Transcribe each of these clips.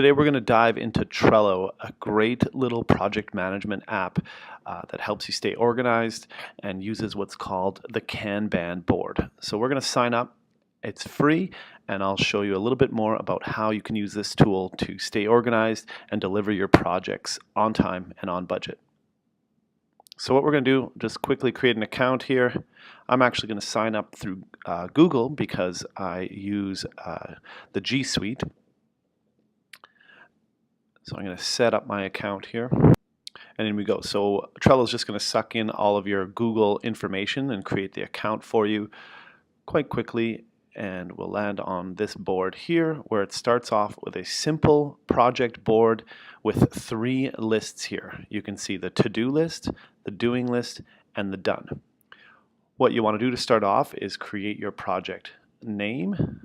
Today we're going to dive into Trello, a great little project management app that helps you stay organized and uses what's called the Kanban board. So we're going to sign up. It's free, and I'll show you a little bit more about how you can use this tool to stay organized and deliver your projects on time and on budget. So what we're going to do, just quickly create an account here. I'm actually going to sign up through Google because I use the G Suite. So I'm going to set up my account here, and in we go. So Trello is just going to suck in all of your Google information and create the account for you quite quickly, and we'll land on this board here where it starts off with a simple project board with 3 lists here. You can see the to-do list, the doing list, and the done. What you want to do to start off is create your project name,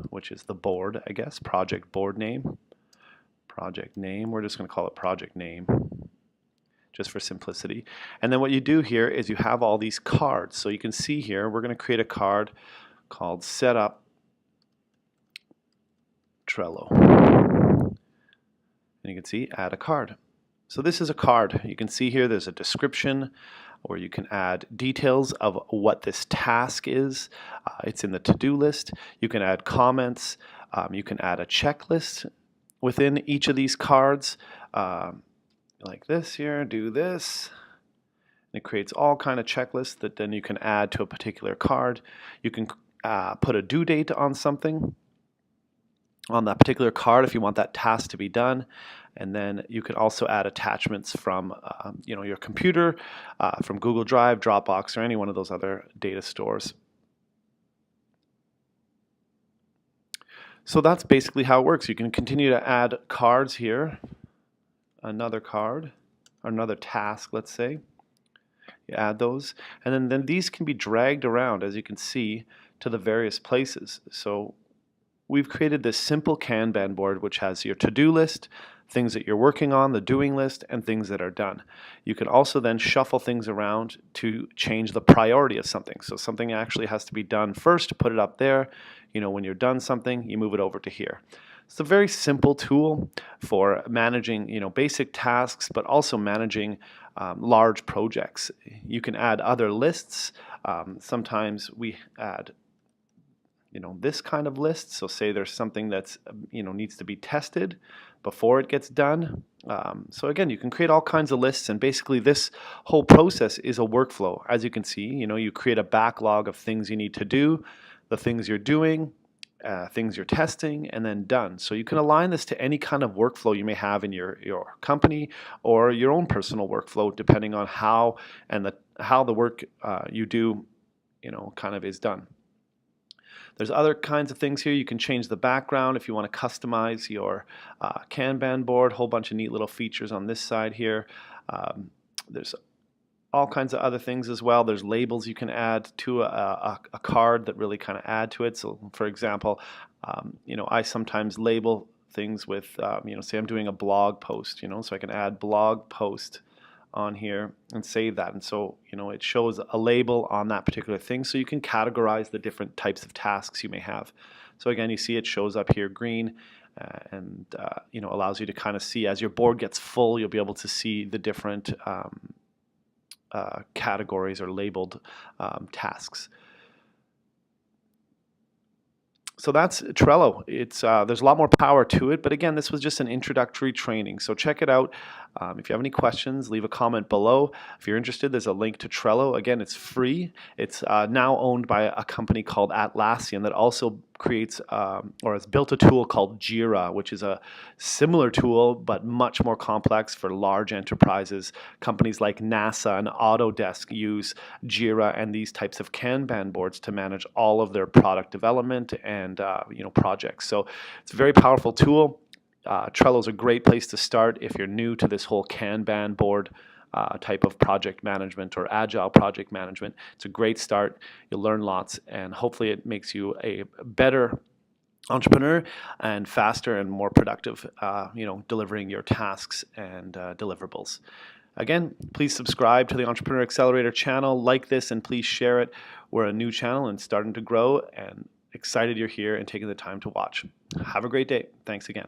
which is the board, I guess, project board name. Project name, we're just going to call it project name just for simplicity. And then what you do here is you have all these cards. So you can see here we're going to create a card called Setup Trello. And you can see add a card. So this is a card. You can see here there's a description, or you can add details of what this task is. It's in the to-do list. You can add comments. You can add a checklist within each of these cards, like this here, do this. And it creates all kind of checklists that then you can add to a particular card. You can put a due date on something on that particular card if you want that task to be done. And then you can also add attachments from your computer, from Google Drive, Dropbox, or any one of those other data stores. So that's basically how it works. You can continue to add cards here, another card, or another task, let's say. You add those, and then these can be dragged around, as you can see, to the various places. So we've created this simple Kanban board which has your to-do list, things that you're working on, the doing list, and things that are done. You can also then shuffle things around to change the priority of something. So something actually has to be done first, put it up there. When you're done something, you move it over to here. It's a very simple tool for managing basic tasks, but also managing large projects. You can add other lists. Sometimes we add this kind of list. So say there's something that's needs to be tested before it gets done. So again, you can create all kinds of lists, and basically this whole process is a workflow. As you can see, you create a backlog of things you need to do, the things you're doing, things you're testing, and then done. So you can align this to any kind of workflow you may have in your company or your own personal workflow, depending on how the work you do kind of is done. There's other kinds of things here. You can change the background if you want to customize your Kanban board. Whole bunch of neat little features on this side here. There's all kinds of other things as well. There's labels you can add to a card that really kind of add to it. So for example, I sometimes label things with, say I'm doing a blog post, so I can add blog post on here and save that. And so, it shows a label on that particular thing, so you can categorize the different types of tasks you may have. So again, you see it shows up here green, and allows you to kind of see as your board gets full, you'll be able to see the different categories or labeled tasks. So that's Trello. There's a lot more power to it, but again, this was just an introductory training. So check it out. If you have any questions, leave a comment below. If you're interested, there's a link to Trello. Again, it's free. It's now owned by a company called Atlassian that also creates or has built a tool called Jira, which is a similar tool but much more complex for large enterprises. Companies like NASA and Autodesk use Jira and these types of Kanban boards to manage all of their product development and projects. So it's a very powerful tool. Trello is a great place to start if you're new to this whole Kanban board type of project management or agile project management. It's a great start. You'll learn lots, and hopefully it makes you a better entrepreneur and faster and more productive, delivering your tasks and deliverables. Again, please subscribe to the Entrepreneur Accelerator channel, like this, and please share it. We're a new channel and starting to grow, and excited you're here and taking the time to watch. Have a great day. Thanks again.